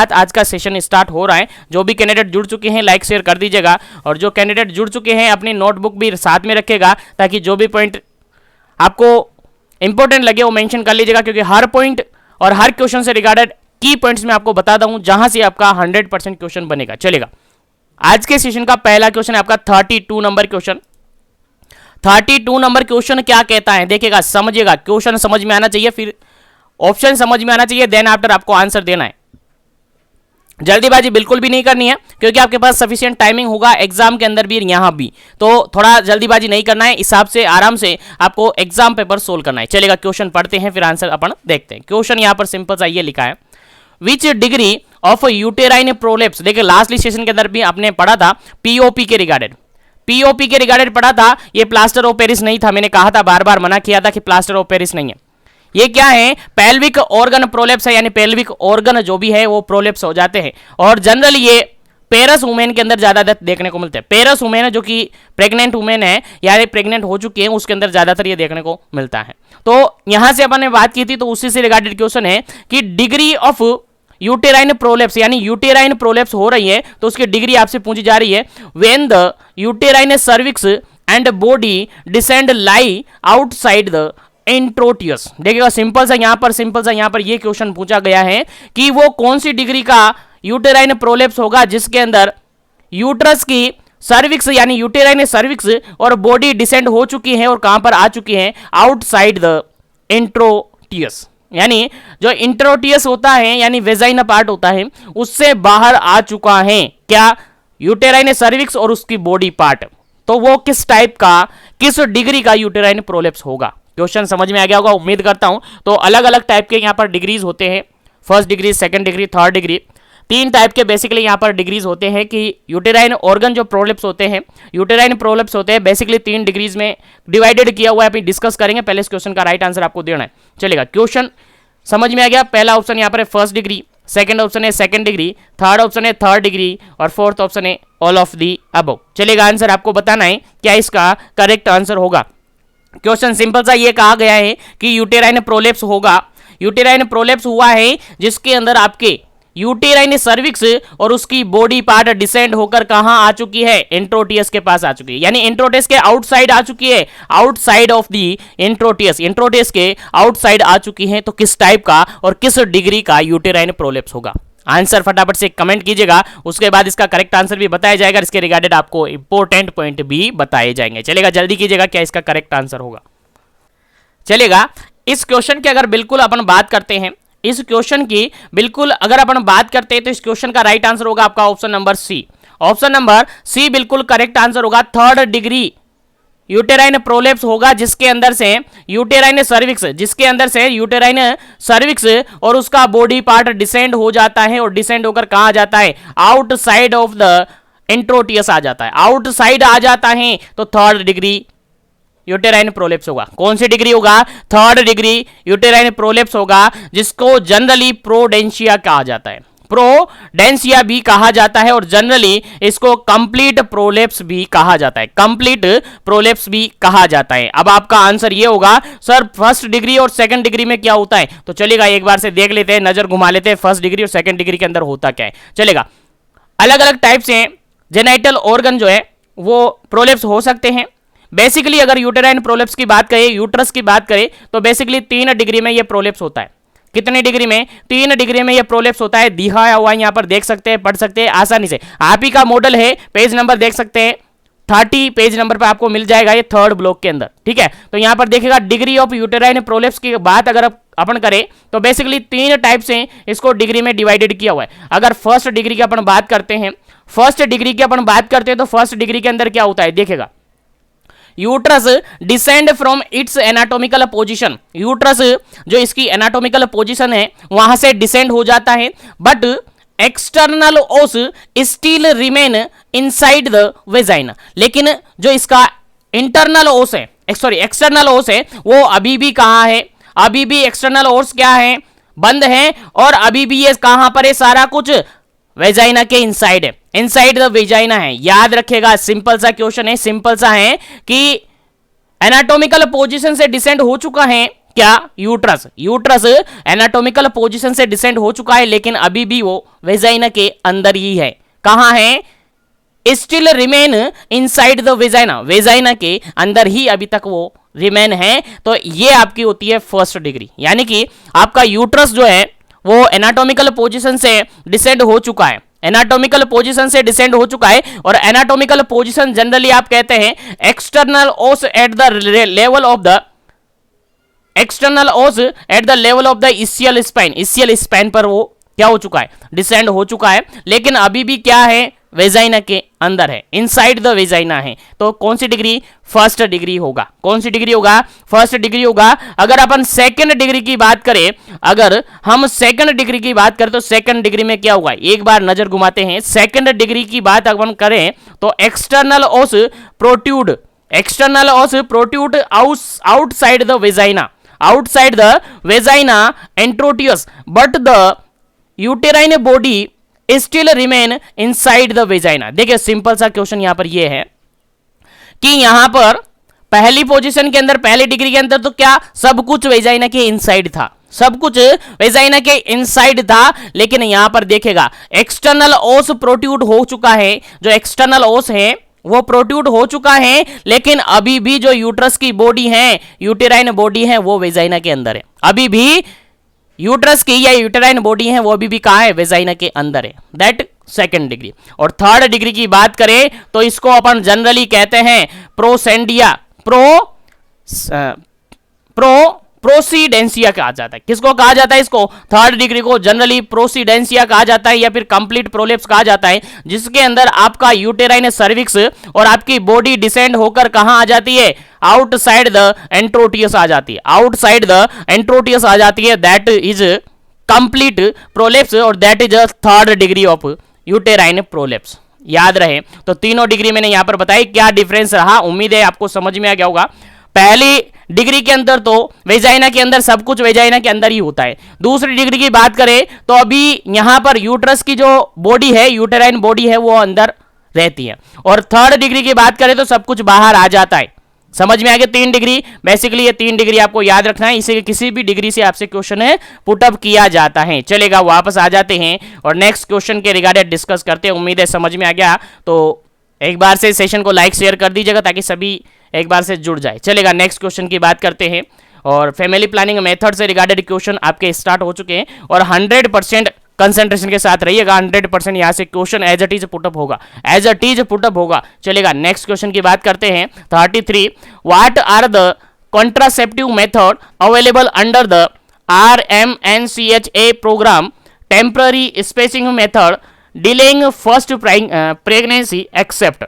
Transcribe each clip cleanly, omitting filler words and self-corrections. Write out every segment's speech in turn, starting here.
आज का session start हो रहा है। जो भी कैंडिडेट जुड़ चुके हैं लाइक शेयर कर दीजिएगा, और जो कैंडिडेट जुड़ चुके हैं अपनी नोटबुक भी साथ में रखिएगा, ताकि जो भी पॉइंट आपको इंपॉर्टेंट लगे वो मेंशन कर लीजिएगा, क्योंकि हर पॉइंट और हर क्वेश्चन से रिगार्डेड की पॉइंट्स में आपको बताता हूं जहां से आपका 100% क्वेश्चन बनेगा। चलेगा, आज के सेशन का पहला क्वेश्चन है आपका 32 नंबर क्वेश्चन। 32 नंबर क्वेश्चन क्या कहता है देखिएगा, समझिएगा। क्वेश्चन समझ में आना चाहिए, फिर ऑप्शन समझ में आना चाहिए, देन आफ्टर आपको आंसर देना है। जल्दीबाजी बिल्कुल भी नहीं करनी है, क्योंकि आपके पास सफिशिएंट टाइमिंग होगा एग्जाम के अंदर भी यहां भी, तो थोड़ा जल्दीबाजी नहीं करना है। हिसाब से आराम से आपको एग्जाम पेपर सोल्व करना है। चलेगा, क्वेश्चन पढ़ते हैं फिर आंसर अपन देखते हैं। क्वेश्चन यहां पर सिंपल सा ये लिखा है, विच डिग्री ऑफ यूटेराइन प्रोलेप्स। देखिए लास्ट सेशन के अंदर भी आपने पढ़ा था पीओपी के रिगार्डेड, पीओपी के रिगार्डेड पढ़ा था। ये प्लास्टर ऑफ पेरिस नहीं था, मैंने कहा था, बार बार मना किया था कि प्लास्टर ऑफ पेरिस नहीं है। ये क्या है, पेल्विक ऑर्गन प्रोलेप्स है, यानी पेल्विक ऑर्गन जो भी है वो प्रोलेप्स हो जाते हैं, और जनरली ये पेरस वुमेन के अंदर ज्यादा देखने को मिलते हैं। पेरस वुमेन है जो कि प्रेग्नेंट वुमेन है या प्रेग्नेंट हो चुकी है, उसके अंदर ज्यादातर ये देखने को मिलता है। तो यहां से अपन ने बात की थी, तो उसी से रिगार्डेड क्वेश्चन है कि डिग्री ऑफ यूटेराइन प्रोलेप्स, यानी यूटेराइन प्रोलेप्स हो रही है तो उसकी डिग्री आपसे पूछी जा रही है। When the uterine cervix and body descend lie outside the introitus. देखिएगा सिंपल सा यहाँ पर ये क्वेश्चन पूछा गया है कि वो कौन सी डिग्री का यूटेराइन प्रोलेप्स होगा जिसके अंदर यूट्रस की सर्विक्स यानी यूटेराइन सर्विक्स और बॉडी डिसेंड हो चुकी है, और कहां पर आ चुकी है, आउटसाइड द इंट्रोटियस, यानी जो इंट्रोटियस होता है यानी वेजाइना पार्ट होता है उससे बाहर आ चुका है। क्या, यूटेराइन सर्विक्स और उसकी बॉडी पार्ट। तो वो किस टाइप का, किस डिग्री का यूटेराइन प्रोलेप्स होगा। क्वेश्चन समझ में आ गया होगा उम्मीद करता हूं। तो अलग अलग टाइप के यहां पर डिग्रीज होते हैं, first degree, second degree, third degree, 3 type के बेसिकली यहां पर डिग्रीज होते हैं कि यूटेराइन ऑर्गन जो प्रोलेप्स होते हैं, यूटेराइन प्रोलेप्स होते हैं, बेसिकली 3 डिग्रीज में डिवाइडेड किया हुआ है, अभी डिस्कस करेंगे। पहले इस क्वेश्चन का राइट आंसर आपको देना है। चलेगा, क्वेश्चन समझ में आ गया। पहला ऑप्शन यहां पर है फर्स्ट डिग्री, सेकंड ऑप्शन है सेकंड डिग्री, थर्ड ऑप्शन है थर्ड डिग्री, और फोर्थ ऑप्शन है ऑल ऑफ दी अबव। चलेगा, आंसर आपको बताना है क्या इसका करेक्ट आंसर होगा। क्वेश्चन सिंपल सा ये कहा गया है कि यूटेराइन प्रोलेप्स होगा, यूटेराइन प्रोलेप्स हुआ है जिसके अंदर आपके यूटेराइन सर्विक्स और उसकी बॉडी पार्ट डिसेंड होकर कहां आ चुकी है, इंट्रोटियस के पास आ चुकी है, यानी इंट्रोटियस के आउटसाइड आ चुकी है, आउटसाइड ऑफ दी इंट्रोटियस, इंट्रोटियस के आउटसाइड आ चुकी है। तो किस टाइप का और किस डिग्री का यूटेराइन प्रोलेप्स होगा। आंसर फटाफट से कमेंट कीजिएगा, उसके बाद इसका करेक्ट आंसर भी बताया जाएगा, इसके रिगार्डेड आपको इंपॉर्टेंट पॉइंट भी बताए जाएंगे। चलेगा, जल्दी कीजिएगा क्या इसका करेक्ट आंसर होगा। चलेगा, इस क्वेश्चन की अगर बिल्कुल अपन बात करते हैं, इस क्वेश्चन की बिल्कुल अगर अपन बात करते हैं तो इस क्वेश्चन का राइट आंसर होगा आपका option number C. Option number C बिल्कुल करेक्ट आंसर होगा। थर्ड डिग्री यूटेराइन प्रोलेप्स होगा जिसके अंदर से यूटेराइन सर्विक्स, जिसके अंदर से यूटेराइन सर्विक्स और उसका बॉडी पार्ट डिसेंड हो जाता है, और डिसेंड होकर कहां आ जाता है, आउटसाइड ऑफ द इंट्रोटियस आ जाता है, आउटसाइड आ जाता है। तो थर्ड डिग्री यूटेराइन प्रोलेप्स होगा। कौन सी डिग्री होगा, थर्ड डिग्री यूटेराइन प्रोलेप्स होगा, जिसको जनरली प्रोडेंशिया कहा जाता है, प्रोडेंशिया भी कहा जाता है, और जनरली इसको कंप्लीट प्रोलेप्स भी कहा जाता है, कंप्लीट प्रोलेप्स भी कहा जाता है। अब आपका आंसर ये होगा सर फर्स्ट डिग्री और सेकंड डिग्री में क्या होता है, तो चलेगा एक बार से देख लेते हैं, नजर घुमा लेते हैं फर्स्ट डिग्री और सेकंड डिग्री के अंदर होता क्या है। चलेगा, अलग अलग टाइप से जेनाइटल ऑर्गन जो है वो प्रोलेप्स हो सकते हैं। बेसिकली अगर यूटेराइन प्रोलेप्स की बात करें, यूट्रस की बात करें, तो बेसिकली 3 डिग्री में ये प्रोलेप्स होता है। कितने डिग्री में, 3 डिग्री में ये प्रोलेप्स होता है। दिखाया हुआ यहां पर देख सकते हैं, पढ़ सकते हैं आसानी से। आप ही का मॉडल है, पेज नंबर देख सकते हैं 30 पेज नंबर पर आपको मिल जाएगा ये थर्ड ब्लॉक के अंदर, ठीक है। तो यहां पर देखिएगा डिग्री ऑफ यूटेराइन प्रोलेप्स की बात अगर अपन करें तो बेसिकली 3 टाइप से इसको डिग्री में डिवाइडेड किया हुआ है। अगर फर्स्ट डिग्री की अपन बात करते हैं, फर्स्ट डिग्री की अपन बात करते हैं तो फर्स्ट डिग्री के अंदर क्या होता है देखिएगा, uterus descend from its anatomical position, uterus जो इसकी एनाटॉमिकल पोजीशन है वहां से डिसेंड हो जाता है, बट एक्सटर्नल ओस still remain inside the vagina, लेकिन जो इसका इंटरनल ओस है, सॉरी एक्सटर्नल ओस है, वो अभी भी कहां है, अभी भी एक्सटर्नल ओस क्या है, बंद है, और अभी भी ये कहां पर है, सारा कुछ वेजाइना के इनसाइड है, इनसाइड द वेजाइना है। याद रखिएगा, सिंपल सा क्वेश्चन है, सिंपल सा है कि एनाटॉमिकल पोजीशन से डिसेंड हो चुका है क्या? यूट्रस। यूट्रस एनाटॉमिकल पोजीशन से डिसेंड हो चुका है, लेकिन अभी भी वो वेजाइना के अंदर ही है। कहां है? Still remain inside the vagina, vagina के अंदर ही अभी तक वो रिमेन है। तो ये आपकी होती है फर्स्ट डिग्री, यानी कि आपका यूट्रस जो है वो एनाटॉमिकल पोजीशन से डिसेंड हो चुका है, एनाटॉमिकल पोजीशन से डिसेंड हो चुका है। और एनाटॉमिकल पोजीशन जनरली आप कहते हैं external os at the level of the external os at the level of the ischial spine, ischial spine पर वो क्या हो चुका है? डिसेंड हो चुका है, लेकिन अभी भी क्या है? वेजाइना के अंदर है, इनसाइड द वेजाइना है। तो कौन सी डिग्री? फर्स्ट डिग्री होगा। कौन सी डिग्री होगा? फर्स्ट डिग्री होगा। अगर अपन सेकंड डिग्री की बात करें, अगर हम सेकंड डिग्री की बात करें तो सेकंड डिग्री में क्या होगा? एक बार नजर घुमाते हैं। सेकंड डिग्री की बात अपन करें तो एक्सटर्नल ओस प्रोट्यूड, एक्सटर्नल ओस protrude outside the vagina, outside the vagina entrotius, but the uterine body still remain inside the vagina। देखिए सिंपल सा क्वेश्चन यहां पर ये है कि यहां पर पहली पोजीशन के अंदर, पहली डिग्री के अंदर तो क्या सब कुछ वेजाइना के इनसाइड था, सब कुछ वेजाइना के इनसाइड था, लेकिन यहां पर देखेगा एक्सटर्नल ओस प्रोट्यूड हो चुका है। जो एक्सटर्नल ओस है वो प्रोट्यूड हो चुका है, लेकिन अभी भी जो यूट्रस की बॉडी है, यूटेराइन बॉडी है, वो वेजाइना के अंदर है। अभी भी यूट्रस की या यूटेराइन बॉडी है वो अभी भी कहां है? वेजाइना के अंदर है। That second degree. और थर्ड डिग्री की बात करें तो इसको अपन जनरली कहते हैं प्रोसेंडिया, प्रोसीडेंसिया कहा जाता है। किसको कहा जाता है? इसको थर्ड डिग्री को जनरली प्रोसीडेंसिया कहा जाता है या फिर कंप्लीट प्रोलेप्स कहा जाता है, जिसके अंदर आपका यूटेराइन सर्विक्स और आपकी बॉडी डिसेंड होकर कहां आ जाती है? आउटसाइड द एंट्रोटियस आ जाती है, आउटसाइड द एंट्रोटियस आ जाती है। दैट इज कंप्लीट प्रोलेप्स और that is third degree of uterine prolapse. याद रहे तो तीनों डिग्री मैंने यहां पर बताई, क्या डिफरेंस रहा, उम्मीद है आपको समझ में आ गया होगा। पहली डिग्री के अंदर तो वेजाइना के अंदर सब कुछ वेजाइना के अंदर ही होता है। दूसरी डिग्री की बात करें तो अभी यहां पर यूट्रस की जो बॉडी है, यूटेराइन बॉडी है, वो अंदर रहती है। और थर्ड डिग्री की बात करें तो सब कुछ बाहर आ जाता है। समझ में आ गया? तीन डिग्री, बेसिकली ये तीन डिग्री आपको याद रखना है, इसे किसी भी डिग्री से आपसे क्वेश्चन है पुटअप किया जाता है। चलेगा, वापस आ जाते हैं और नेक्स्ट क्वेश्चन के रिगार्डेड डिस्कस करते हैं। उम्मीद है समझ में आ गया। तो एक बार से सेशन को लाइक शेयर कर दीजिएगा ताकि सभी एक बार से जुड़ जाए। चलेगा, नेक्स्ट क्वेश्चन की बात करते हैं। और फैमिली प्लानिंग मेथड से रिगार्डेड क्वेश्चन आपके स्टार्ट हो चुके हैं और 100% कंसंट्रेशन के साथ रहिएगा। 100% यहां से question as it is put up होगा, एज इट इज पुटअप होगा। चलेगा, नेक्स्ट क्वेश्चन की बात करते हैं। 33, what are the contraceptive method available under the RMNCHA programme, temporary spacing method, delaying first pregnancy except.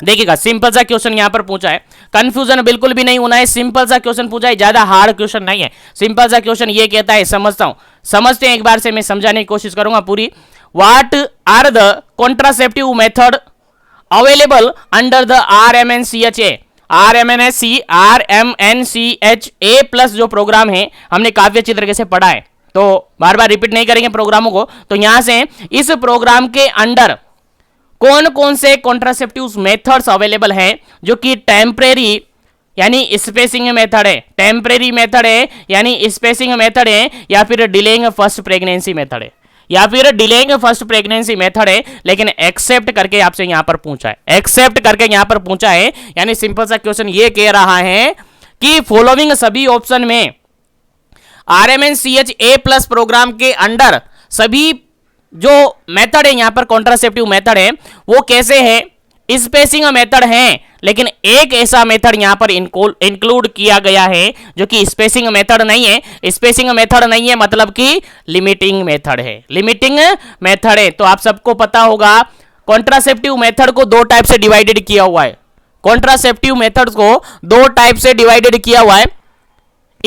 देखिएगा, सिंपल सा क्वेश्चन यहां पर पूछा है, कंफ्यूजन बिल्कुल भी नहीं होना है। सिंपल सा क्वेश्चन पूछा है, ज्यादा हार्ड क्वेश्चन नहीं है। सिंपल सा क्वेश्चन ये कहता है, समझता हूं, समझते हैं एक बार से, मैं समझाने की कोशिश करूंगा पूरी। What are the contraceptive method available under the RMNCHA, RMNCHA plus जो प्रोग्राम है हमने काफी अच्छी तरीके से पढ़ा है, तो बार बार रिपीट नहीं करेंगे प्रोग्रामों को। तो यहां से इस प्रोग्राम के अंडर कौन कौन से कॉन्ट्रासेप्टिव मेथड्स अवेलेबल हैं जो कि टेम्परेरी यानी स्पेसिंग मेथड है, टेम्परेरी मेथड है यानी स्पेसिंग मेथड है, या फिर डिलेइंग फर्स्ट प्रेगनेंसी मेथड है, या फिर डिलेइंग फर्स्ट प्रेगनेंसी मेथड है, लेकिन एक्सेप्ट करके आपसे यहां पर पूछा है, एक्सेप्ट करके यहां पर पूछा है। यानी सिंपल सा क्वेश्चन ये कह रहा है कि फॉलोइंग सभी ऑप्शन में RMNCHA प्लस प्रोग्राम के अंडर सभी जो मेथड है, यहां पर कॉन्ट्रासेप्टिव मेथड है, वो कैसे है? स्पेसिंग मेथड है, लेकिन एक ऐसा मेथड यहां पर इंक्लूड किया गया है जो कि स्पेसिंग मेथड नहीं है। स्पेसिंग मेथड नहीं है मतलब कि लिमिटिंग मेथड है, लिमिटिंग मेथड है। तो आप सबको पता होगा कॉन्ट्रासेप्टिव मेथड को दो टाइप से डिवाइडेड किया हुआ है, कॉन्ट्रासेप्टिव मेथड को दो टाइप से डिवाइडेड किया हुआ है।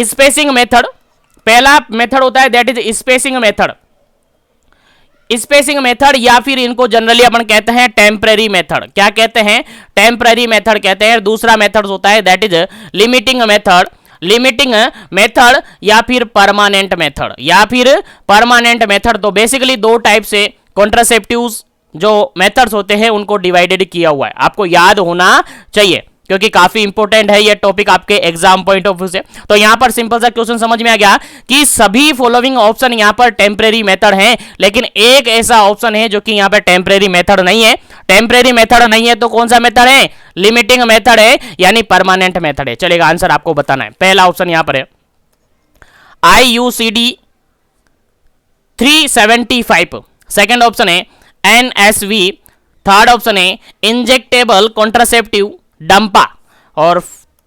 स्पेसिंग मेथड, पहला मेथड होता है that is spacing method, spacing method, या फिर इनको जनरली अपन कहते हैं टेम्परेरी मेथड। क्या कहते हैं? टेम्परेरी मेथड कहते हैं। दूसरा मेथड होता है that is limiting method, limiting method या फिर परमानेंट मेथड, या फिर परमानेंट मेथड। तो बेसिकली दो टाइप से कॉन्ट्रासेप्टिव्स जो मेथड्स होते हैं उनको डिवाइडेड किया हुआ है, आपको याद होना चाहिए। क्योंकि काफी इंपॉर्टेंट है ये टॉपिक आपके एग्जाम पॉइंट ऑफ व्यू से। तो यहां पर सिंपल सा क्वेश्चन समझ में आ गया कि सभी फॉलोइंग ऑप्शन यहां पर टेम्परेरी मेथड हैं, लेकिन एक ऐसा ऑप्शन है जो कि यहां पर टेम्परेरी मेथड नहीं है। टेम्परेरी मेथड नहीं है तो कौन सा मेथड है? लिमिटिंग मेथड है, यानी परमानेंट मेथड है। चलेगा, आंसर आपको बताना है। पहला ऑप्शन यहां पर है IUCD 375, सेकेंड ऑप्शन है NSV, थर्ड ऑप्शन है इंजेक्टेबल कॉन्ट्रासेप्टिव डंपा, और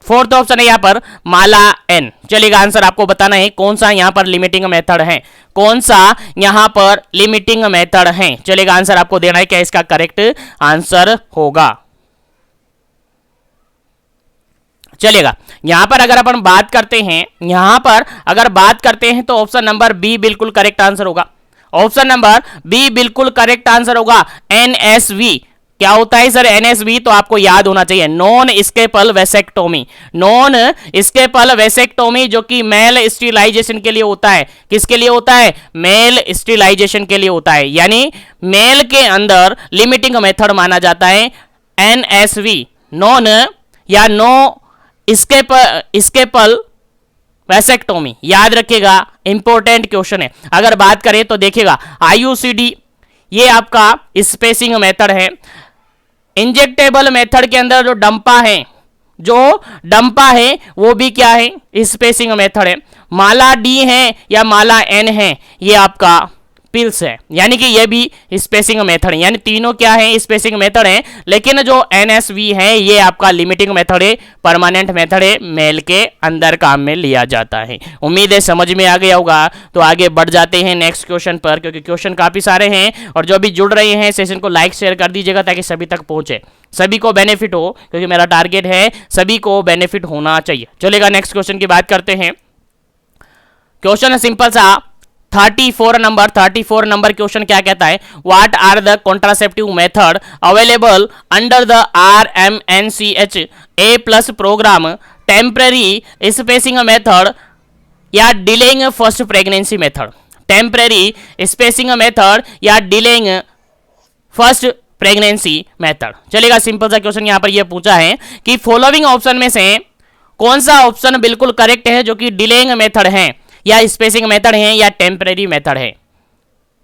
फोर्थ ऑप्शन है यहां पर माला एन। चलिएगा, आंसर आपको बताना है कौन सा यहां पर लिमिटिंग मेथड है, कौन सा यहां पर लिमिटिंग मेथड है। चलिएगा, आंसर आपको देना है, क्या इसका करेक्ट आंसर होगा। चलिएगा, यहां पर अगर अपन बात करते हैं, यहां पर अगर बात करते हैं तो ऑप्शन नंबर बी बिल्कुल करेक्ट आंसर होगा। ऑप्शन नंबर बी बिल्कुल करेक्ट आंसर होगा। NSV क्या होता है सर? NSV तो आपको याद होना चाहिए, नॉन स्केपल वेसेक्टोमी। नॉन स्केपल वेसेक्टोमी जो कि मेल स्टेरिलाइजेशन के लिए होता है। किसके लिए होता है? मेल स्टेरिलाइजेशन के लिए होता है, यानी मेल के अंदर लिमिटिंग मेथड माना जाता है NSV, नॉन या नो स्केपल वैसेक्टोमी। याद रखिएगा, इंपॉर्टेंट क्वेश्चन है। अगर बात करें तो देखिएगा, IUCD ये आपका स्पेसिंग मेथड है। इंजेक्टेबल मेथड के अंदर जो डंपा है वो भी क्या है? स्पेसिंग मेथड है। माला डी है या माला एन है, ये आपका पिल्स है, यानी कि ये भी स्पेसिंग मेथड है। यानी तीनों क्या है? स्पेसिंग मेथड है, लेकिन जो NSV है ये आपका लिमिटिंग मेथड है, परमानेंट मेथड है, मेल के अंदर काम में लिया जाता है। उम्मीद है समझ में आ गया होगा। तो आगे बढ़ जाते हैं नेक्स्ट क्वेश्चन पर, क्योंकि क्वेश्चन काफी सारे हैं, और जो भी जुड़ रहे हैं सेशन को लाइक शेयर कर दीजिएगा ताकि सभी तक पहुंचे, सभी को बेनिफिट हो, क्योंकि मेरा टारगेट है सभी को बेनिफिट होना चाहिए। चलेगा, नेक्स्ट क्वेश्चन की बात करते हैं। क्वेश्चन है सिंपल सा 34 नंबर क्वेश्चन क्या कहता है? What are the contraceptive method available under the RMNCH A+ programme, temporary spacing method या delaying first pregnancy method? Temporary spacing method या डिलेइंग फर्स्ट प्रेगनेंसी मेथड। चलेगा, सिंपल सा क्वेश्चन यहां पर यह पूछा है कि फॉलोइंग ऑप्शन में से कौन सा ऑप्शन बिल्कुल करेक्ट है जो कि डिलेइंग मेथड है या स्पेसिंग मेथड है या टेम्परेरी मेथड है।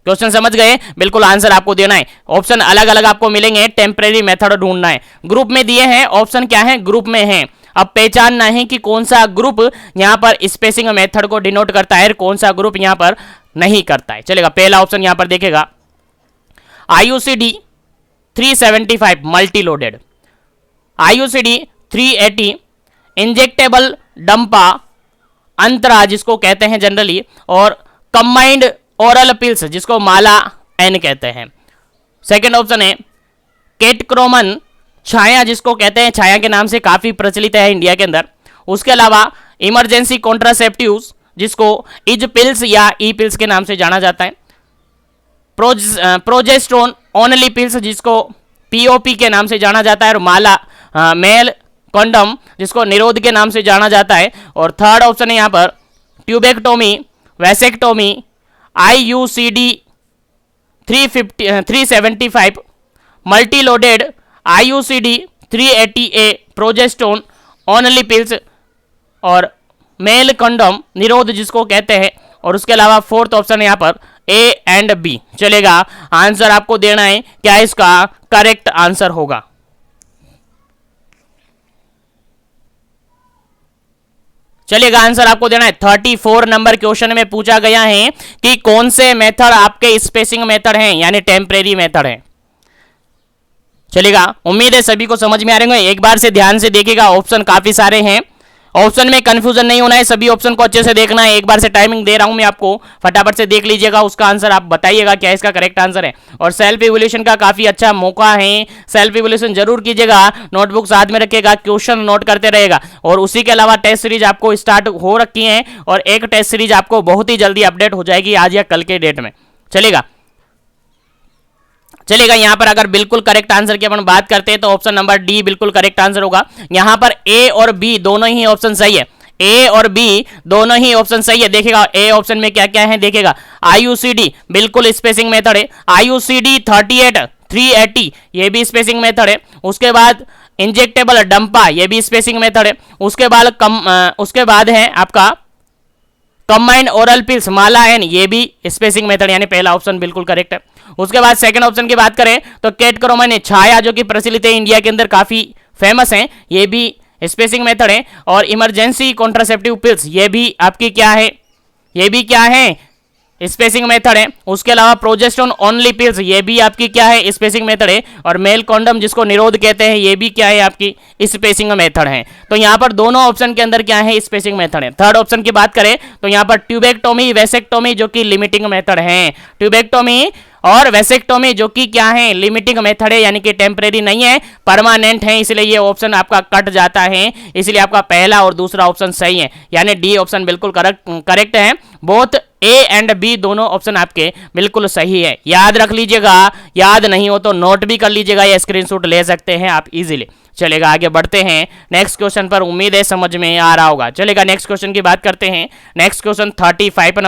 क्वेश्चन समझ गए? बिल्कुल आंसर आपको देना है। ऑप्शन अलग अलग आपको मिलेंगे, टेम्परेरी मेथड ढूंढना है। ग्रुप में दिए हैं, ऑप्शन क्या है? ग्रुप में है। अब पहचानना है कि कौन सा ग्रुप यहां पर स्पेसिंग मेथड को डिनोट करता है और कौन सा ग्रुप यहां पर नहीं करता है। चलेगा, पहला ऑप्शन यहां पर देखेगा IUCD 375 multi loaded, IUCD 380 injectable डंपा अंतरा जिसको कहते हैं जनरली, और कंबाइंड ओरल पिल्स जिसको माला एन कहते हैं। सेकंड ऑप्शन है केटक्रोमन छाया जिसको कहते हैं, छाया के नाम से काफी प्रचलित है इंडिया के अंदर। उसके अलावा इमरजेंसी कॉन्ट्रासेप्टिव्स जिसको इज पिल्स या ई पिल्स के नाम से जाना जाता है। प्रोजेस्ट्रोन ओनली पिल्स जिसको POP के नाम से जाना जाता है, और माला मेल कॉन्डम जिसको निरोध के नाम से जाना जाता है। और थर्ड ऑप्शन है यहां पर tubectomy vasectomy IUCD 375 multi loaded IUCD 380A प्रोजेस्टोन only pills और मेल कंडोम निरोध जिसको कहते हैं। और उसके अलावा फोर्थ ऑप्शन है यहां पर A एंड B। चलेगा, आंसर आपको देना है, क्या इसका करेक्ट आंसर होगा। चलिएगा, आंसर आपको देना है। 34 नंबर क्वेश्चन में पूछा गया है कि कौन से मेथड आपके स्पेसिंग मेथड हैं, यानी टेम्परेरी मेथड है। चलिएगा, उम्मीद है सभी को समझ में आ रहे हैं। एक बार से ध्यान से देखिएगा, ऑप्शन काफी सारे हैं, ऑप्शन में कंफ्यूजन नहीं होना है, सभी ऑप्शन को अच्छे से देखना है। एक बार से टाइमिंग दे रहा हूं मैं आपको, फटाफट से देख लीजिएगा, उसका आंसर आप बताइएगा क्या इसका करेक्ट आंसर है। और सेल्फ इवोल्यूशन का काफी अच्छा मौका है, सेल्फ इवोल्यूशन जरूर कीजिएगा, नोटबुक साथ में रखिएगा, क्वेश्चन नोट करते रहेगा। और उसी के अलावा टेस्ट सीरीज आपको स्टार्ट हो रखी है, और एक टेस्ट सीरीज आपको बहुत ही जल्दी अपडेट हो जाएगी आज या कल के डेट में। चलेगा, यहां पर अगर बिल्कुल करेक्ट आंसर की अपन बात करते हैं तो ऑप्शन नंबर डी बिल्कुल करेक्ट आंसर होगा। यहां पर ए और बी दोनों ही ऑप्शन सही है, ए और बी दोनों ही ऑप्शन सही है। देखिएगा ए ऑप्शन में क्या क्या है, देखिएगा IUCD बिल्कुल स्पेसिंग मेथड है, IUCD 380 ये भी स्पेसिंग मेथड है। उसके बाद इंजेक्टेबल डंपा, ये भी स्पेसिंग मेथड है। उसके बाद है आपका कंबाइंड ओरल पिल्स माला एन, ये भी स्पेसिंग मेथड, यानी पहला ऑप्शन बिल्कुल करेक्ट है। उसके बाद सेकंड ऑप्शन की बात करें तो केटक्रोमन छाया, जो कि प्रचलित है, इंडिया के अंदर काफी फेमस है, ये भी स्पेसिंग मेथड है। और इमरजेंसी कॉन्ट्रासेप्टिव पिल्स, ये भी आपकी क्या है, ये भी क्या है, स्पेसिंग मेथड है। उसके अलावा प्रोजेस्टेरोन ओनली पिल्स, ये भी आपकी क्या है, स्पेसिंग मेथड है। और मेल कॉन्डम, जिसको निरोध कहते हैं, ये भी क्या है, आपकी स्पेसिंग मेथड है। तो यहाँ पर दोनों ऑप्शन के अंदर क्या है, स्पेसिंग मेथड है। थर्ड ऑप्शन की बात करें तो यहाँ पर ट्यूबेक्टोमी, वेसेक्टोमी, जो कि लिमिटिंग मेथड है। ट्यूबेक्टोमी और वेसेक्टोमी जो कि क्या है, लिमिटिंग मेथड है, यानी कि टेम्परेरी नहीं है, परमानेंट है, इसलिए ये ऑप्शन आपका कट जाता है। इसलिए आपका पहला और दूसरा ऑप्शन सही है, यानी डी ऑप्शन बिल्कुल करेक्ट है। बोथ ए एंड बी दोनों ऑप्शन आपके बिल्कुल सही है, याद रख लीजिएगा। याद नहीं हो तो नोट भी कर लीजिएगा या स्क्रीनशॉट ले सकते हैं आप इजीली। चलेगा, आगे बढ़ते हैं नेक्स्ट क्वेश्चन पर, उम्मीद है समझ में आ रहा होगा। चलेगा, नेक्स्ट क्वेश्चन की बात करते हैं। नेक्स्ट क्वेश्चन 35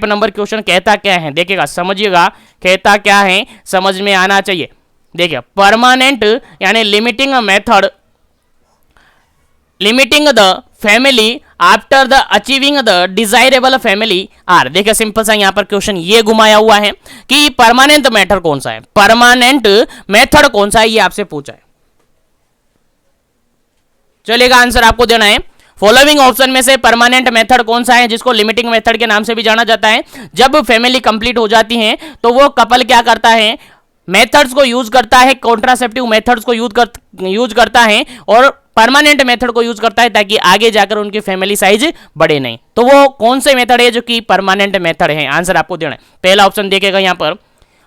नंबर क्वेश्चन कहता क्या है, देखिएगा, समझिएगा, कहता क्या है, समझ में आना चाहिए। देखिए, परमानेंट यानी limiting method, limiting the family after the achieving the desirable family are. देखिए, सिंपल सा यहां पर क्वेश्चन ये घुमाया हुआ है कि परमानेंट मेथड कौन सा है, परमानेंट मेथड कौन सा है, ये आपसे पूछा है। चलेगा, आंसर आपको देना है। फॉलोइंग ऑप्शन में से परमानेंट मेथड कौन सा है, जिसको लिमिटिंग मेथड के नाम से भी जाना जाता है। जब फैमिली कंप्लीट हो जाती है तो वो कपल क्या करता है, मेथड्स को यूज करता है, कॉन्ट्रासेप्टिव मेथड्स को यूज करता है और परमानेंट मेथड को यूज करता है, ताकि आगे जाकर उनकी फैमिली साइज बढ़े नहीं। तो वो कौन से मेथड है जो कि परमानेंट मेथड है, आंसर आपको देना है। पहला ऑप्शन देखेगा यहां पर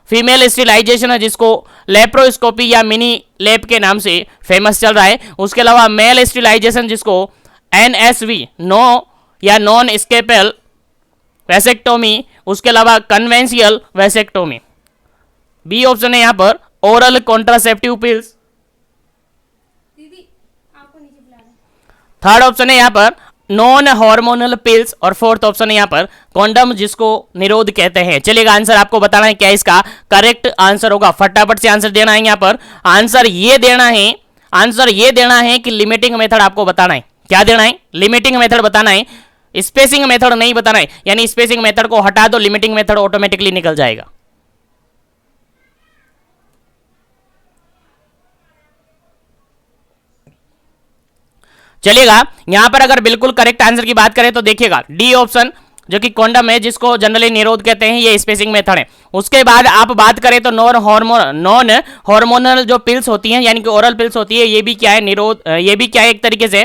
फीमेल स्टेरिलाइजेशन है, जिसको लेप्रोस्कोपी या मिनी लेप के नाम से फेमस चल रहा है। उसके अलावा मेल स्टेरिलाइजेशन, जिसको एनएसवी, नो या नॉन स्केपल वैसेक्टोमी। उसके अलावा कन्वेंशियल वैसेक्टोमी। बी ऑप्शन है यहां पर oral contraceptive pills. Third option है यहां पर नॉन हार्मोनल पिल्स और फोर्थ ऑप्शन है यहां पर कॉन्डम, जिसको निरोध कहते हैं। चलिएगा, आंसर आपको बताना है क्या इसका करेक्ट आंसर होगा। फटाफट से आंसर देना है। यहां पर आंसर ये देना है कि लिमिटिंग मेथड आपको बताना है। क्या देना है, लिमिटिंग मेथड बताना है, स्पेसिंग मेथड नहीं बताना है। यानी स्पेसिंग मेथड को हटा दो, लिमिटिंग मेथड ऑटोमेटिकली निकल जाएगा। चलिएगा, यहां पर अगर बिल्कुल करेक्ट आंसर की बात करें तो देखिएगा, डी ऑप्शन जो कि कॉन्डम है, जिसको जनरली निरोध कहते हैं, ये स्पेसिंग मेथड है। उसके बाद आप बात करें तो नॉन हार्मोनल जो पिल्स होती हैं, यानी कि ओरल पिल्स होती है, ये भी क्या है, निरोध, ये भी क्या है, एक तरीके से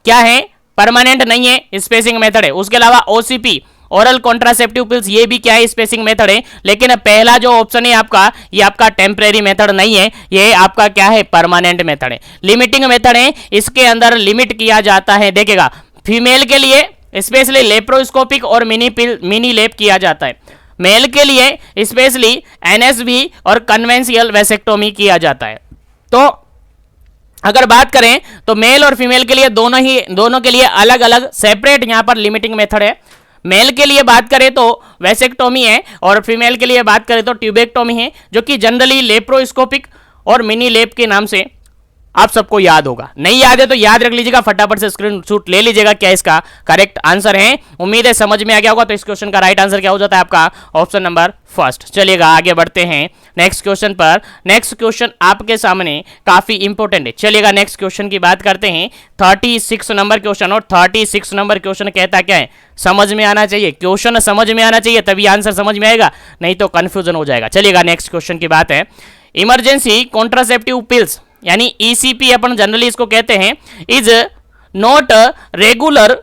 क्या है, परमानेंट नहीं है, स्पेसिंग मेथड है। उसके अलावा ओसीपी, ओरल कॉन्ट्रासेप्टिव पिल्स, ये भी क्या है, स्पेसिंग मेथड है। लेकिन पहला जो ऑप्शन है आपका, ये आपका टेम्परेरी मेथड नहीं है, ये आपका क्या है, परमानेंट मेथड है, लिमिटिंग मेथड है। इसके अंदर लिमिट किया जाता है, देखेगा, फीमेल के लिए स्पेशली लेप्रोस्कोपिक और मिनी लेप किया जाता है, मेल के लिए स्पेशली एनएसवी और कन्वेंशियल वैसेक्टोमी किया जाता है। तो अगर बात करें तो मेल और फीमेल के लिए दोनों के लिए अलग अलग सेपरेट यहां पर लिमिटिंग मेथड है। मेल के लिए बात करें तो वैसेक्टोमी है और फीमेल के लिए बात करें तो ट्यूबेक्टोमी है, जो कि जनरली लेप्रोस्कोपिक और मिनी लेप के नाम से आप सबको याद होगा। नहीं याद है तो याद रख लीजिएगा, फटाफट से स्क्रीनशॉट ले लीजिएगा क्या इसका करेक्ट आंसर है। उम्मीद है समझ में आ गया होगा। तो इस क्वेश्चन का राइट आंसर क्या हो जाता है आपका, ऑप्शन नंबर फर्स्ट। चलिएगा, आगे बढ़ते हैं नेक्स्ट क्वेश्चन पर। नेक्स्ट क्वेश्चन आपके सामने काफी इंपॉर्टेंट है। चलिएगा, नेक्स्ट क्वेश्चन की बात करते हैं। 36 नंबर क्वेश्चन, और 36 नंबर क्वेश्चन कहता क्या है, समझ में आना चाहिए, क्वेश्चन समझ में आना चाहिए, तभी आंसर समझ में आएगा, नहीं तो कंफ्यूजन हो जाएगा। चलिएगा, नेक्स्ट क्वेश्चन की बात है। इमरजेंसी कॉन्ट्रासेप्टिव पिल्स यानी ईसीपी अपन जनरली इसको कहते हैं, is not regular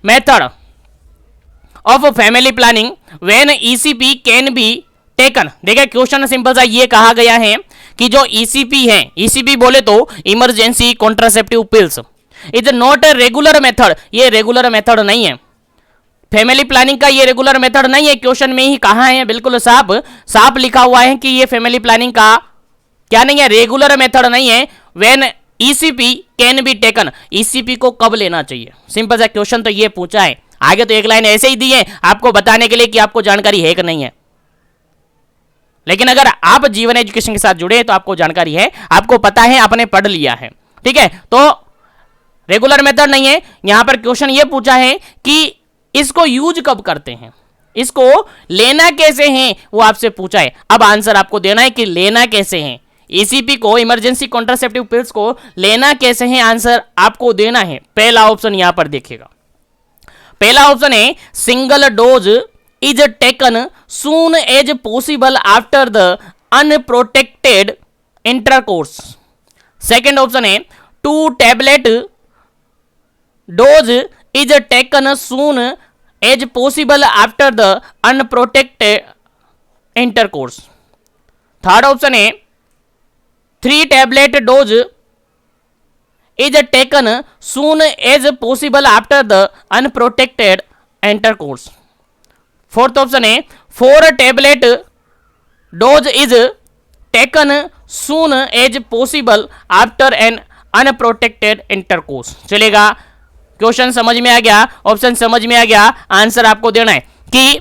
method of family planning when ECP can be taken. देखिए, क्वेश्चन सिंपल सा ये कहा गया है कि जो ईसीपी है, ईसीपी बोले तो emergency contraceptive pills, is not a regular method, ये रेगुलर मेथड नहीं है, फैमिली प्लानिंग का ये रेगुलर मेथड नहीं है। क्वेश्चन में ही कहा है, बिल्कुल साफ लिखा हुआ है कि ये फैमिली प्लानिंग का क्या नहीं है, रेगुलर मेथड नहीं है। When ECP can be taken, ECP को कब लेना चाहिए, सिंपल सा क्वेश्चन तो ये पूछा है। आगे तो एक लाइन ऐसे ही दी है आपको बताने के लिए कि आपको जानकारी है कि नहीं है। लेकिन अगर आप जीवन एजुकेशन के साथ जुड़े तो आपको जानकारी है, आपको पता है, आपने पढ़ लिया है, ठीक है। तो रेगुलर मेथड नहीं है, यहां पर क्वेश्चन ये पूछा है कि इसको यूज कब करते हैं, इसको लेना कैसे है, वो आपसे पूछा है। अब आंसर आपको देना है कि लेना कैसे है, ईसीपी को, इमरजेंसी कॉन्ट्रासेप्टिव पिल्स को लेना कैसे है, आंसर आपको देना है। पहला ऑप्शन यहां पर देखिएगा, पहला ऑप्शन है single dose is taken soon as possible after the unprotected intercourse. Second option है 2 tablet dose is taken soon as possible after the unprotected intercourse. Third option है 3 tablet dose is taken soon as possible after the unprotected intercourse. Fourth option है 4 tablet dose is taken soon as possible after an unprotected intercourse. चलेगा, question समझ में आ गया, option समझ में आ गया, answer आपको देना है कि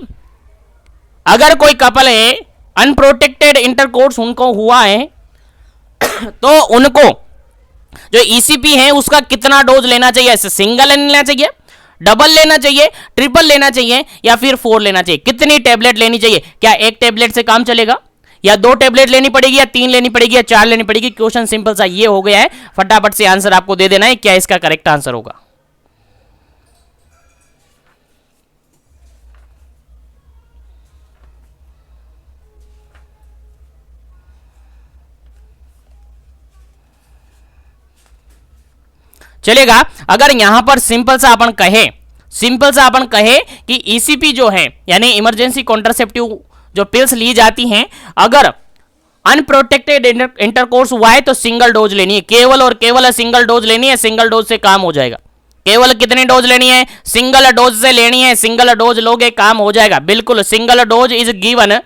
अगर कोई कपल है, अनप्रोटेक्टेड इंटरकोर्स उनको हुआ है, तो उनको जो ईसीपी है उसका कितना डोज लेना चाहिए, सिंगल लेना चाहिए, डबल लेना चाहिए, ट्रिपल लेना चाहिए या फिर 4 लेना चाहिए, कितनी टेबलेट लेनी चाहिए, क्या 1 टेबलेट से काम चलेगा या 2 टेबलेट लेनी पड़ेगी या 3 लेनी पड़ेगी या 4 लेनी पड़ेगी। क्वेश्चन सिंपल सा ये हो गया है, फटाफट से आंसर आपको दे देना है क्या इसका करेक्ट आंसर होगा। चलेगा, अगर यहां पर सिंपल सा अपन कहे कि ईसीपी जो है यानी इमरजेंसी कॉन्ट्रासेप्टिव जो पिल्स ली जाती हैं, अगर अनप्रोटेक्टेड इंटरकोर्स हुआ है तो सिंगल डोज लेनी है, केवल और केवल सिंगल डोज लेनी है, सिंगल डोज से काम हो जाएगा। केवल कितनी डोज लेनी है, सिंगल डोज से लेनी है, सिंगल डोज लोगे काम हो जाएगा। बिल्कुल, single dose is given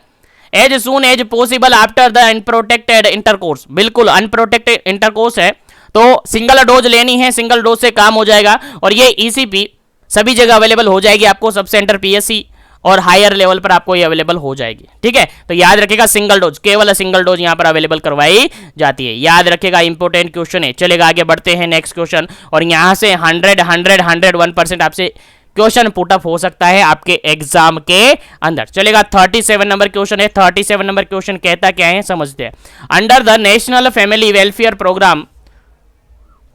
as soon as possible after the unprotected intercourse. बिल्कुल, अनप्रोटेक्टेड इंटरकोर्स है तो सिंगल डोज लेनी है, सिंगल डोज से काम हो जाएगा। और ये ईसीपी सभी जगह अवेलेबल हो जाएगी आपको, सब सेंटर पीएससी और हायर लेवल पर आपको ये अवेलेबल हो जाएगी, ठीक है। तो याद रखिएगा सिंगल डोज, केवल सिंगल डोज यहां पर अवेलेबल करवाई जाती है, याद रखिएगा, इंपॉर्टेंट क्वेश्चन है। चलेगा, आगे बढ़ते हैं नेक्स्ट क्वेश्चन, और यहां से 101% आपसे क्वेश्चन पुटअप हो सकता है आपके एग्जाम के अंदर। चलेगा, 37 नंबर क्वेश्चन है। 37 नंबर क्वेश्चन कहता क्या है समझते हैं। Under the national family welfare programme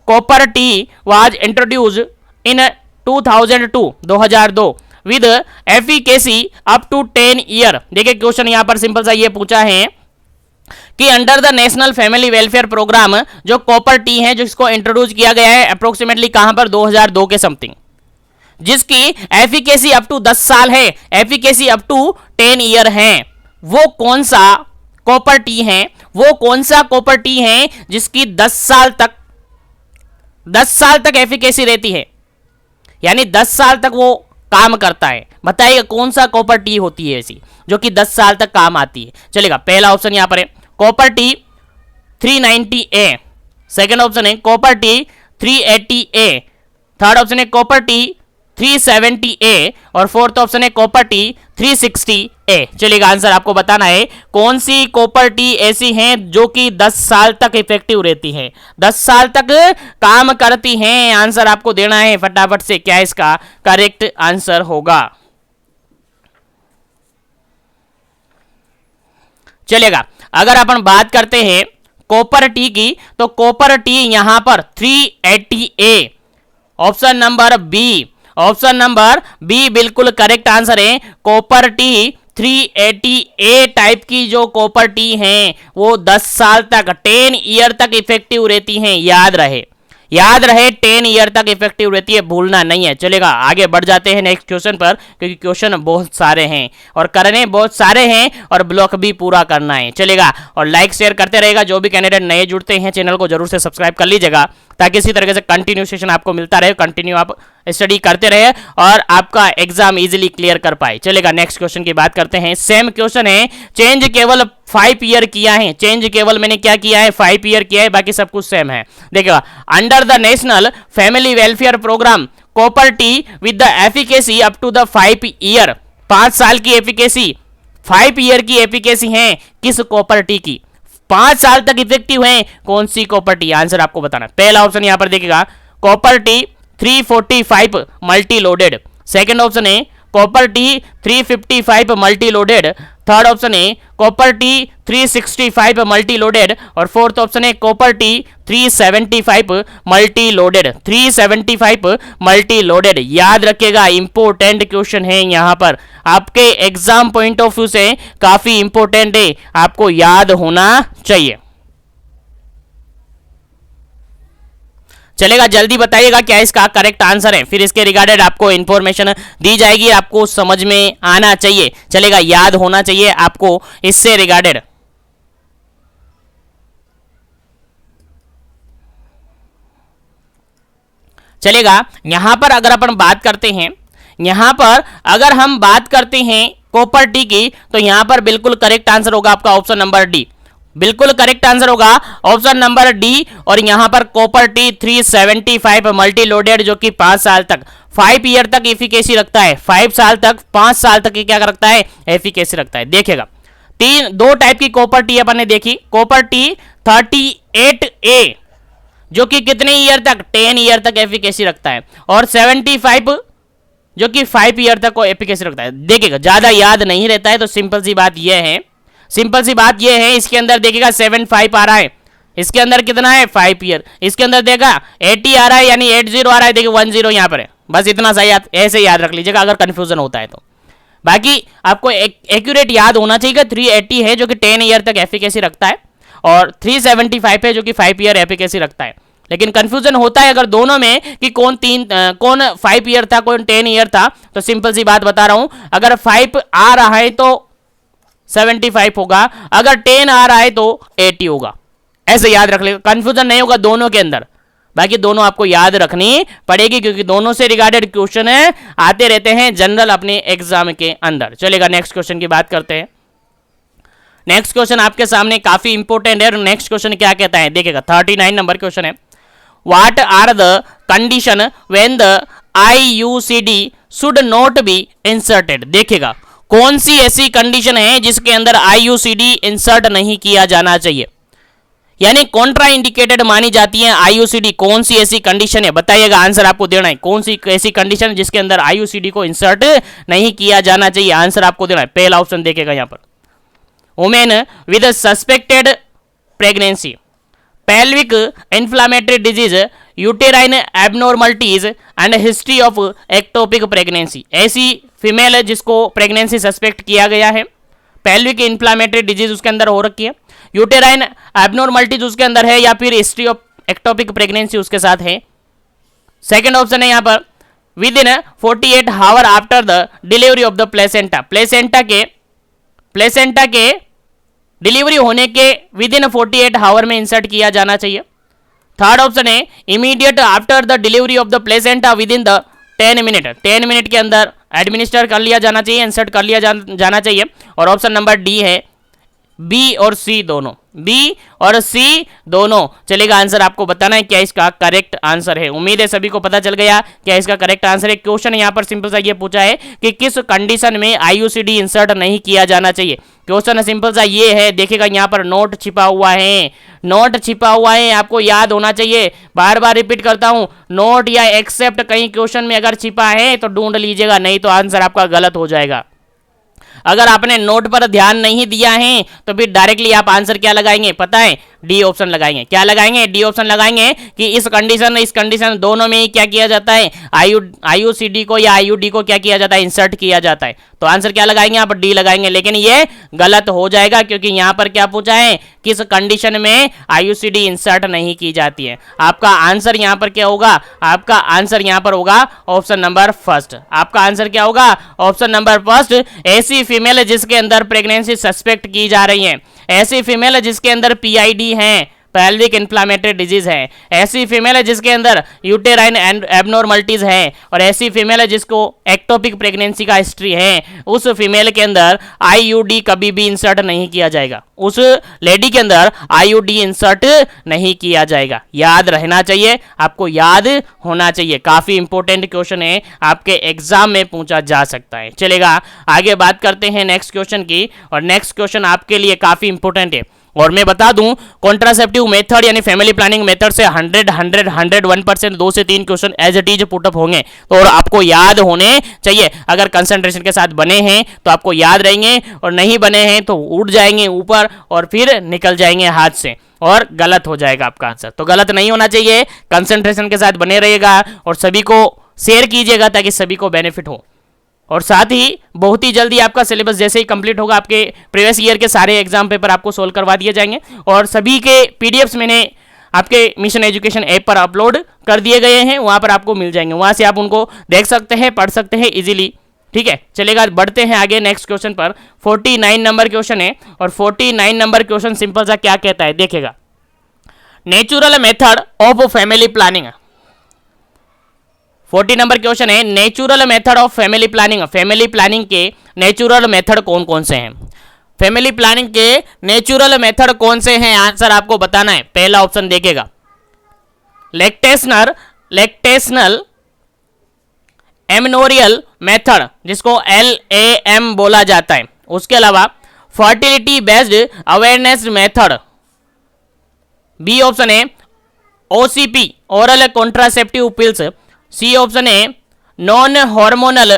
copper T was introduced in 2002 with efficacy up to 10 year. देखिए क्वेश्चन यहां पर सिंपल सा ये पूछा है कि under the national family welfare programme जो कॉपर टी है, जिसको इंट्रोड्यूस किया गया है अप्रोक्सीमेटली कहां पर 2002 के समथिंग, जिसकी एफिकेसी अप टू 10 साल है, एफिकेसी अप टू 10 ईयर है, वो कौन सा कॉपर टी है, वो कौन सा कॉपर टी है जिसकी 10 साल तक एफिकेसी रहती है, यानी 10 साल तक वो काम करता है। बताइए कौन सा कॉपर टी होती है ऐसी जो कि 10 साल तक काम आती है। चलेगा, पहला ऑप्शन यहां पर है copper T 390A, second option है copper T 380A, third option है कॉपर टी 370A और फोर्थ ऑप्शन है कॉपर टी 360A। चलिएगा, आंसर आपको बताना है कौन सी कॉपर टी ऐसी हैं जो कि 10 साल तक इफेक्टिव रहती हैं, 10 साल तक काम करती हैं। आंसर आपको देना है फटाफट से, क्या इसका करेक्ट आंसर होगा। चलेगा, अगर अपन बात करते हैं कॉपर टी की, तो कॉपर टी यहां पर 380A, option number B, option number B बिल्कुल करेक्ट आंसर है। कॉपर टी 380A टाइप की जो कॉपर टी हैं वो 10 साल तक 10 ईयर तक इफेक्टिव रहती हैं। याद रहे 10 ईयर तक इफेक्टिव रहती है, भूलना नहीं है। चलेगा, आगे बढ़ जाते हैं नेक्स्ट क्वेश्चन पर, क्योंकि क्वेश्चन बहुत सारे हैं और करने बहुत सारे हैं और ब्लॉक भी पूरा करना है। चलेगा, और लाइक शेयर करते रहेगा। जो भी कैंडिडेट नए जुड़ते हैं चैनल को जरूर से सब्सक्राइब कर लीजिएगा, ताकि इसी तरीके से कंटिन्यू सेशन आपको मिलता रहे, कंटिन्यू आप स्टडी करते रहे और आपका एग्जाम इजीली क्लियर कर पाए। चलेगा, नेक्स्ट क्वेश्चन की बात करते हैं। सेम क्वेश्चन है, चेंज केवल 5 ईयर किया है, चेंज केवल मैंने क्या किया है 5 ईयर किया है, बाकी सब कुछ सेम है। देखिएगा, under the national family welfare programme copper T with the efficacy up to the 5 year, 5 साल की एफिकेसी 5 ईयर की एफिकेसी है किस कॉपर टी की, 5 साल तक इफेक्टिव है कौन सी कॉपर टी, आंसर आपको बताना। पहला ऑप्शन यहां पर देखिएगा copper T 345 multi loaded, second option है copper T 355 multi loaded, third option है कॉपर टी 365 मल्टी लोडेड और फोर्थ ऑप्शन है copper T 375 multi loaded. 375 multi loaded, याद रखिएगा इंपॉर्टेंट क्वेश्चन है यहां पर, आपके एग्जाम पॉइंट ऑफ व्यू से काफी इंपॉर्टेंट है, आपको याद होना चाहिए। चलेगा, जल्दी बताइएगा क्या इसका करेक्ट आंसर है, फिर इसके रिगार्डेड आपको इंफॉर्मेशन दी जाएगी, आपको समझ में आना चाहिए। चलेगा, याद होना चाहिए आपको इससे रिगार्डेड। चलेगा, यहां पर अगर अपन बात करते हैं, यहां पर अगर हम बात करते हैं कॉपर टी की, तो यहां पर बिल्कुल करेक्ट आंसर होगा आपका ऑप्शन नंबर डी, बिल्कुल करेक्ट आंसर होगा ऑप्शन नंबर डी। और यहां पर कॉपर टी 375 मल्टी लोडेड जो कि 5 साल तक 5 ईयर तक एफिकेसी रखता है, 5 साल तक 5 साल तक क्या रखता है, एफिकेसी रखता है। देखिएगा दो टाइप की कॉपर टी अपन ने देखी, कॉपर टी 38A जो कि कितने ईयर तक, 10 ईयर तक एफिकेसी रखता है, और 75 जो कि 5 ईयर तक को एफिकेसी रखता है। देखिएगा ज्यादा याद नहीं रहता है, तो सिंपल सी बात यह है, सिंपल सी बात यह है, इसके अंदर देखिएगा 75 आ रहा है, इसके अंदर कितना है 5 ईयर, इसके अंदर देखा 80 आ रहा है यानी 80 आ रहा है, देखिए 10 यहाँ पर है, बस इतना सा याद ऐसे याद रख लीजिएगा अगर कंफ्यूजन होता है तो। बाकी आपको एक्यूरेट याद होना चाहिए, 380 है जो कि 10 ईयर तक एफिकेसी रखता है और 375 है जो कि 5 ईयर एफिकेसी रखता है। लेकिन कंफ्यूजन होता है अगर दोनों में कि कौन 5 ईयर था कौन 10 ईयर था, तो सिंपल सी बात बता रहा हूं, अगर 5 आ रहा है तो 75 होगा, अगर 10 आ रहा है तो 80 होगा, ऐसे याद रख लेगा, कंफ्यूजन नहीं होगा दोनों के अंदर। बाकी दोनों आपको याद रखनी पड़ेगी क्योंकि दोनों से रिगार्डेड क्वेश्चन है आते रहते हैं जनरल अपने एग्जाम के अंदर। चलेगा, नेक्स्ट क्वेश्चन की बात करते हैं। नेक्स्ट क्वेश्चन आपके सामने काफी इंपॉर्टेंट है। नेक्स्ट क्वेश्चन क्या कहता है, देखिएगा 39 नंबर क्वेश्चन है, what are the condition when the IUCD should not be inserted. देखिएगा कौन सी ऐसी कंडीशन है जिसके अंदर IUCD इंसर्ट नहीं किया जाना चाहिए, यानी कॉन्ट्रा इंडिकेटेड मानी जाती है IUCD, कौन सी ऐसी कंडीशन है बताइएगा, आंसर आपको देना है, कौन सी ऐसी कंडीशन जिसके अंदर IUCD को इंसर्ट नहीं किया जाना चाहिए, आंसर आपको देना है। पहला ऑप्शन देखिएगा यहां पर, women with suspected pregnancy, pelvic inflammatory disease, uterine abnormalities and history of ectopic pregnancy। ऐसी फीमेल है जिसको प्रेगनेंसी सस्पेक्ट किया गया है, पेल्विक इन्फ्लामेटरी डिजीज उसके अंदर हो रखी है, यूटेराइन एबनॉर्मलिटीज उसके अंदर है, या फिर हिस्ट्री ऑफ एक्टोपिक प्रेगनेंसी उसके साथ है। सेकंड ऑप्शन है यहां पर with in 48 hour after the delivery of the placenta, placenta के डिलीवरी होने के विद इन 48 आवर में इंसर्ट किया जाना चाहिए। थर्ड ऑप्शन है immediate after the delivery of the placenta with in the 10 minute के अंदर एडमिनिस्टर कर लिया जाना चाहिए, इंसर्ट कर लिया जाना चाहिए। और ऑप्शन नंबर डी है बी और सी दोनों, बी और सी दोनों। चलेगा, आंसर आपको बताना है क्या इसका करेक्ट आंसर है। उम्मीद है सभी को पता चल गया क्या इसका करेक्ट आंसर है। क्वेश्चन यहाँ पर सिंपल सा ये पूछा है कि किस कंडीशन में IUCD इंसर्ट नहीं किया जाना चाहिए। क्वेश्चन सिंपल सा ये है, देखिएगा यहाँ पर नोट छिपा हुआ है, नोट छिपा हुआ है, आपको याद होना चाहिए। बार बार रिपीट करता हूं, नोट या एक्सेप्ट कहीं क्वेश्चन में अगर छिपा है तो ढूंढ लीजिएगा, नहीं तो आंसर आपका गलत हो जाएगा। अगर आपने नोट पर ध्यान नहीं दिया है तो फिर डायरेक्टली आप आंसर क्या लगाएंगे पता है, डी ऑप्शन लगाएंगे। क्या लगाएंगे, डी ऑप्शन लगाएंगे कि इस कंडीशन दोनों में ही क्या किया जाता है, IUCD को या IUD को क्या किया जाता है, इंसर्ट किया जाता है। तो आंसर क्या लगाएंगे, आप डी लगाएंगे, लेकिन ये गलत हो जाएगा क्योंकि यहां पर क्या पूछा है, किस कंडीशन में IUCD इंसर्ट नहीं की जाती है। आपका आंसर यहां पर क्या होगा, आपका आंसर यहां पर होगा ऑप्शन नंबर फर्स्ट। आपका आंसर क्या होगा, ऑप्शन नंबर फर्स्ट। ऐसी फीमेल जिसके अंदर प्रेगनेंसी सस्पेक्ट की जा रही है, ऐसी फीमेल जिसके अंदर PID है, पेल्विक इन्फ्लामेटरी डिजीज है, ऐसी फीमेल है जिसके अंदर यूटेराइन एबनॉर्मलिटीज है, और ऐसी फीमेल है जिसको एक्टोपिक प्रेगनेंसी का हिस्ट्री है, उस फीमेल के अंदर आईयूडी कभी भी इंसर्ट नहीं किया जाएगा, उस लेडी के अंदर आईयूडी इंसर्ट नहीं किया जाएगा। याद रहना चाहिए, आपको याद होना चाहिए, काफी इंपॉर्टेंट क्वेश्चन है, आपके एग्जाम में पूछा जा सकता है। चलेगा, आगे बात करते हैं नेक्स्ट क्वेश्चन की, और नेक्स्ट क्वेश्चन आपके लिए काफी इंपॉर्टेंट है। और मैं बता दूं, कॉन्ट्रासेप्टिव मेथड यानी फैमिली प्लानिंग मेथड से 101% 2 से 3 question as it is put up होंगे, तो और आपको याद होने चाहिए। अगर कंसंट्रेशन के साथ बने हैं तो आपको याद रहेंगे, और नहीं बने हैं तो उड़ जाएंगे ऊपर और फिर निकल जाएंगे हाथ से, और गलत हो जाएगा आपका आंसर। तो गलत नहीं होना चाहिए, कंसंट्रेशन के साथ बने रहिएगा और सभी को शेयर कीजिएगा ताकि सभी को बेनिफिट हो। और साथ ही बहुत ही जल्दी आपका सिलेबस जैसे ही कंप्लीट होगा, आपके प्रीवियस ईयर के सारे एग्जाम पेपर आपको सोल्व करवा दिए जाएंगे, और सभी के पीडीएफ्स मैंने आपके मिशन एजुकेशन ऐप पर अपलोड कर दिए गए हैं, वहां पर आपको मिल जाएंगे, वहां से आप उनको देख सकते हैं, पढ़ सकते हैं इजीली। ठीक है, चलेगा, बढ़ते हैं आगे नेक्स्ट क्वेश्चन पर। 49 नंबर क्वेश्चन है, और 49 नंबर क्वेश्चन सिंपल सा क्या कहता है, देखेगा, natural method of family planning. 40 number question है, natural method of family planning. Family planning के नेचुरल मेथड कौन कौन से हैं? फैमिली प्लानिंग के नेचुरल मेथड कौन से हैं, आंसर आपको बताना है। पहला ऑप्शन देखेगा, लैक्टेशनल एमनोरियल मेथड, जिसको LAM बोला जाता है। उसके अलावा fertility based awareness method, B option है OCP oral contraceptive pills, C option है non hormonal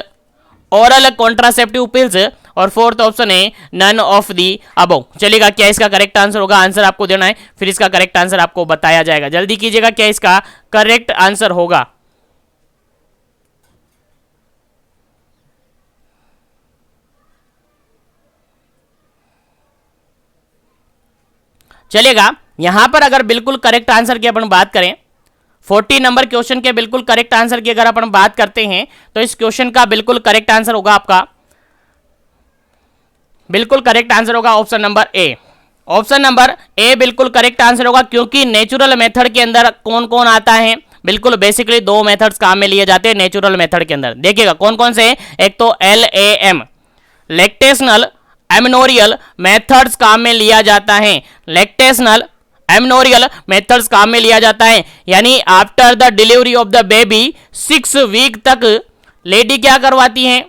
oral contraceptive pills, और फोर्थ ऑप्शन है नन ऑफ दी अबव। चलेगा, क्या इसका करेक्ट आंसर होगा, आंसर आपको देना है, फिर इसका करेक्ट आंसर आपको बताया जाएगा। जल्दी कीजिएगा, क्या इसका करेक्ट आंसर होगा। चलेगा, यहां पर अगर बिल्कुल करेक्ट आंसर की अपन बात करें, 40 नंबर क्वेश्चन के बिल्कुल करेक्ट आंसर की अगर अपन बात करते हैं, तो इस क्वेश्चन का बिल्कुल करेक्ट आंसर होगा आपका, बिल्कुल करेक्ट आंसर होगा option number A. Option number A बिल्कुल करेक्ट आंसर होगा, क्योंकि नेचुरल मेथड के अंदर कौन कौन आता है, बिल्कुल बेसिकली 2 मेथड्स काम में लिए जाते हैं नेचुरल मेथड के अंदर। देखिएगा कौन कौन से, एक तो LAM लैक्टेशनल एमनोरियल मेथड्स काम में लिया जाता है, लैक्टेशनल एमनोरियल मेथड्स काम में लिया जाता है, यानी after the delivery of the baby 6 week तक लेडी क्या करवाती है,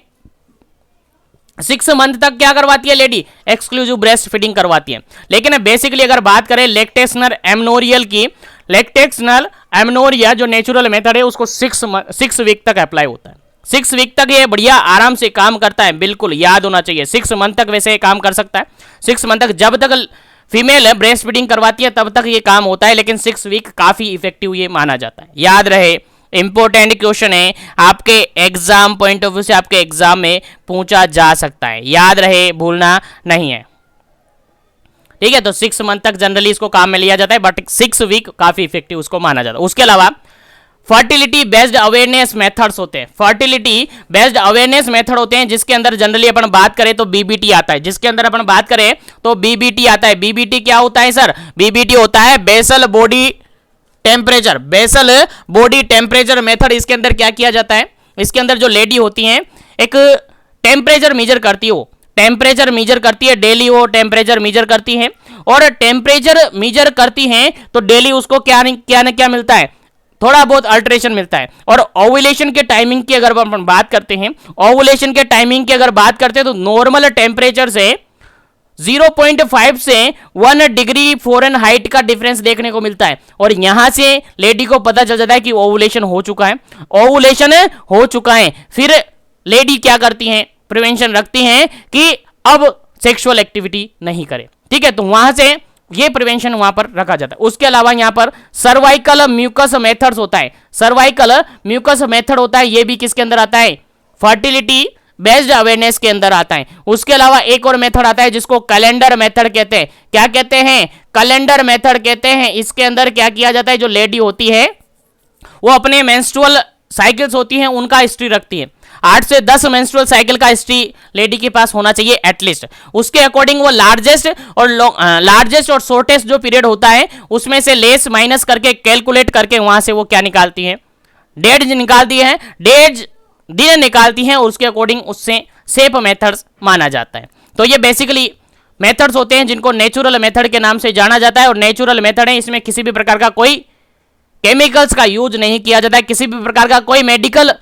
6 मंथ तक क्या करवाती है लेडी, एक्सक्लूसिव ब्रेस्ट फीडिंग करवाती है। लेकिन बेसिकली अगर बात करें लैक्टेशनल एमनोरियल की, लैक्टेशनल एमनोरिया जो नेचुरल मेथड है उसको 6 वीक तक अप्लाई होता है, 6 वीक तक ये बढ़िया आराम से काम करता है, बिल्कुल याद होना चाहिए। 6 मंथ तक वैसे काम कर सकता है, 6 मंथ तक जब तक फीमेल ब्रेस्ट फीडिंग करवाती है तब तक ये काम होता है, लेकिन 6 वीक काफी इफेक्टिव ये माना जाता है। याद रहे, इंपॉर्टेंट क्वेश्चन है, आपके एग्जाम पॉइंट ऑफ व्यू से आपके एग्जाम में पूछा जा सकता है, याद रहे, भूलना नहीं है। ठीक है, तो 6 मंथ तक जनरली इसको काम में लिया जाता है, बट 6 वीक काफी इफेक्टिव उसको माना जाता है। उसके अलावा फर्टिलिटी बेस्ड अवेयरनेस मेथड्स होते हैं, फर्टिलिटी बेस्ड अवेयरनेस मेथड होते हैं, जिसके अंदर जनरली अपन बात करें तो BBT आता है, जिसके अंदर अपन बात करें तो BBT आता है। BBT क्या होता है सर, BBT होता है basal body temperature, basal body temperature method. इसके अंदर क्या किया जाता है, इसके अंदर जो लेडी होती हैं एक टेम्परेचर मेजर करती हो, टेम्परेचर मेजर करती है, डेली वो टेम्परेचर मेजर करती है, और टेम्परेचर मेजर करती हैं तो डेली उसको क्या न क्या मिलता है, थोड़ा बहुत अल्टरेशन मिलता है। और ओवुलेशन के टाइमिंग की अगर हम बात करते हैं, ओवुलेशन के टाइमिंग की अगर बात करते हैं तो नॉर्मल टेम्परेचर से 0.5 से 1 डिग्री फ़ारेनहाइट का डिफरेंस देखने को मिलता है, और यहां से लेडी को पता चल जाता है कि ओवुलेशन हो चुका है, ओवुलेशन हो चुका है। फिर लेडी क्या करती हैं, प्रिवेंशन रखती हैं कि अब सेक्सुअल एक्टिविटी नहीं करे। ठीक है, तो वहां से ये प्रिवेंशन वहां पर रखा जाता है। उसके अलावा यहां पर सर्वाइकल म्यूकस मेथड्स होता है, सर्वाइकल म्यूकस मेथड होता है, ये भी किसके अंदर आता है, फर्टिलिटी बेस्ड अवेयरनेस के अंदर आता है। उसके अलावा एक और मेथड आता है जिसको कैलेंडर मेथड कहते हैं। क्या कहते हैं, कैलेंडर मेथड कहते हैं। इसके अंदर क्या किया जाता है, जो लेडी होती है वो अपने मेंस्ट्रुअल साइकिल्स होती हैं उनका हिस्ट्री रखती है। 8 से 10 मेंस्ट्रुअल साइकिल का हिस्ट्री लेडी के पास होना चाहिए एटलीस्ट। उसके अकॉर्डिंग वो लार्जेस्ट और शॉर्टेस्ट जो पीरियड होता है उसमें से लेस माइनस करके कैलकुलेट करके वहां से वो क्या निकालती है, डेज निकालती है, डेज दिन निकालती हैं और उसके अकॉर्डिंग उससे सेप मेथड्स माना जाता है। तो ये बेसिकली मेथड्स होते हैं जिनको नेचुरल मेथड के नाम से जाना जाता है। और नेचुरल मेथड है, इसमें किसी भी प्रकार का कोई केमिकल्स का यूज नहीं किया जाता है, किसी भी प्रकार का कोई मेडिकल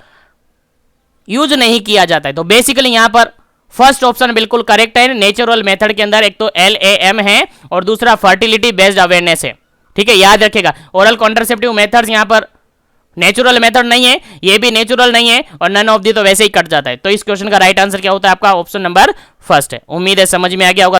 यूज नहीं किया जाता है। तो बेसिकली यहां पर फर्स्ट ऑप्शन बिल्कुल करेक्ट है। नेचुरल मेथड के अंदर एक तो LAM है और दूसरा फर्टिलिटी बेस्ड अवेयरनेस है। ठीक है, याद रखिएगा। ओरल कॉन्ट्रासेप्टिव मेथड्स यहां पर नेचुरल मेथड नहीं है, ये भी नेचुरल नहीं है और नन ऑफ दी तो वैसे ही कट जाता है। तो इस क्वेश्चन का राइट आंसर क्या होता है आपका? ऑप्शन नंबर फर्स्ट है। उम्मीद है समझ में आ गया होगा।